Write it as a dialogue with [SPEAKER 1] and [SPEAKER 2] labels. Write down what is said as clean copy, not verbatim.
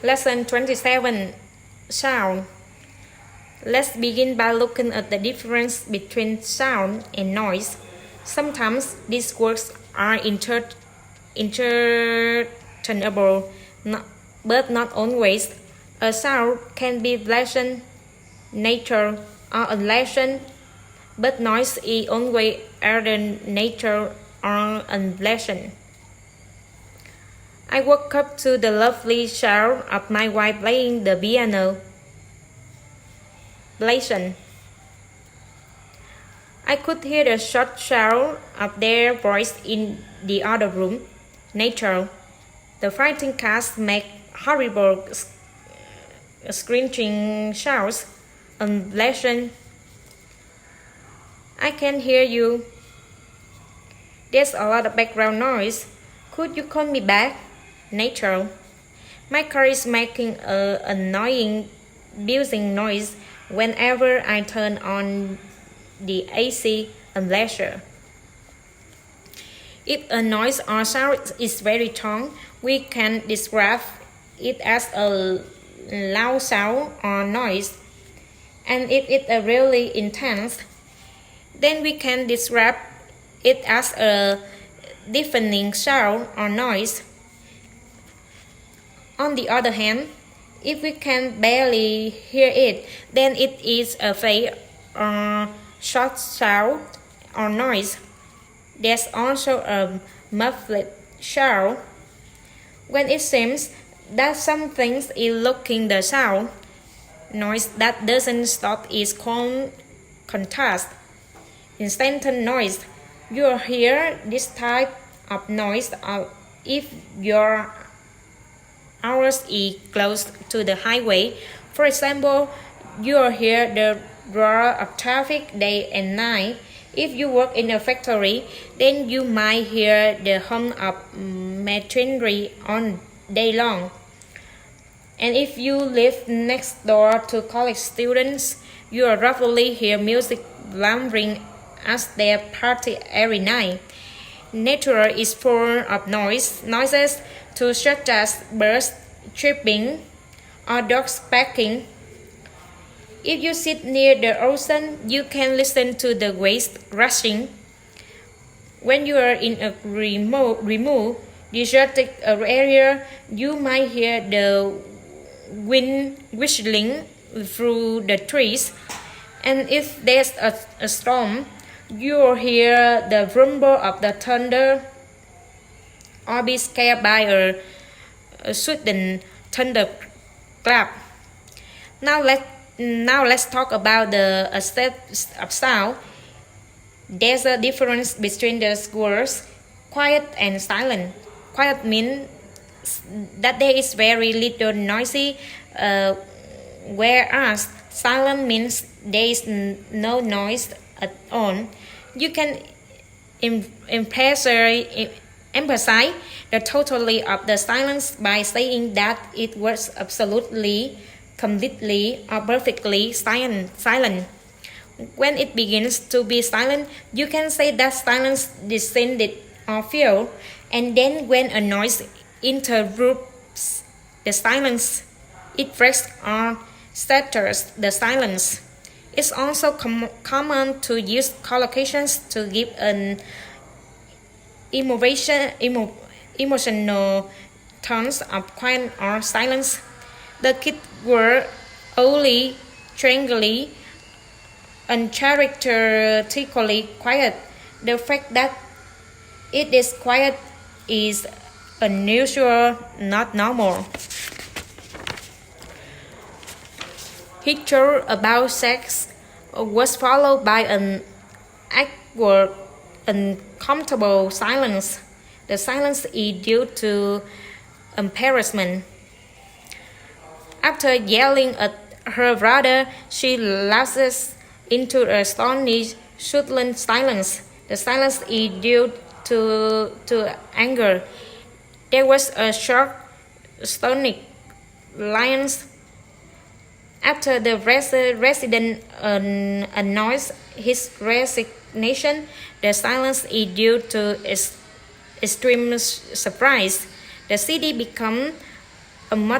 [SPEAKER 1] Lesson 27. Sound. Let's begin by looking at the difference between sound and noise. Sometimes these words are interchangeable, but not always. A sound can be pleasant, nature, or unpleasant, but noise is always either nature or unpleasant. I woke up to the lovely sound of my wife playing the piano. Pleasant. I could hear the short sound of their voice in the other room. Nature. The fighting cats make horrible screeching sounds. Unpleasant. I can hear you. There's a lot of background noise. Could you call me back? Nature. My car is making an annoying buzzing noise whenever I turn on the AC. Unpleasant. If a noise or sound is very strong, we can describe it as a loud sound or noise. And if it's really intense, then we can describe it as a deafening sound or noise. On the other hand, if we can barely hear it, then it is a faint or short sound or noise. There's also a muffled sound. When it seems that something is blocking the sound, noise that doesn't stop is called contrast. Instant noise. You hear this type of noise if your house is close to the highway. For example, you hear the roar of traffic day and night. If you work in a factory, then you might hear the hum of machinery all day long. And if you live next door to college students, you will roughly hear music blaring as they party every night. Nature is full of noises such as birds chirping or dogs barking. If you sit near the ocean, you can listen to the waves rushing. When you are in a remote, deserted area, you might hear the wind whistling through the trees. And if there's a storm, you'll hear the rumble of the thunder or be scared by a sudden thunderclap. Now let's talk about the aspect of sound. There's a difference between the words quiet and silent. Quiet means that there is very little noisy, whereas silent means there is no noise at all. You can emphasize the totality of the silence by saying that it was absolutely, completely, or perfectly silent. When it begins to be silent, you can say that silence descended or fell, and then when a noise interrupts the silence, it breaks or shatters the silence. It's also common to use collocations to give an emotional tones of quiet or silence. The kid were only strangely, uncharacteristically quiet. The fact that it is quiet is unusual, not normal. Picture about sex was followed by an awkward, uncomfortable silence. The silence is due to embarrassment. After yelling at her brother, she lapses into a stony, sudden silence. The silence is due to anger. There was a short, stony silence. After the resident announced his resignation, the silence is due to extreme surprise. The city became a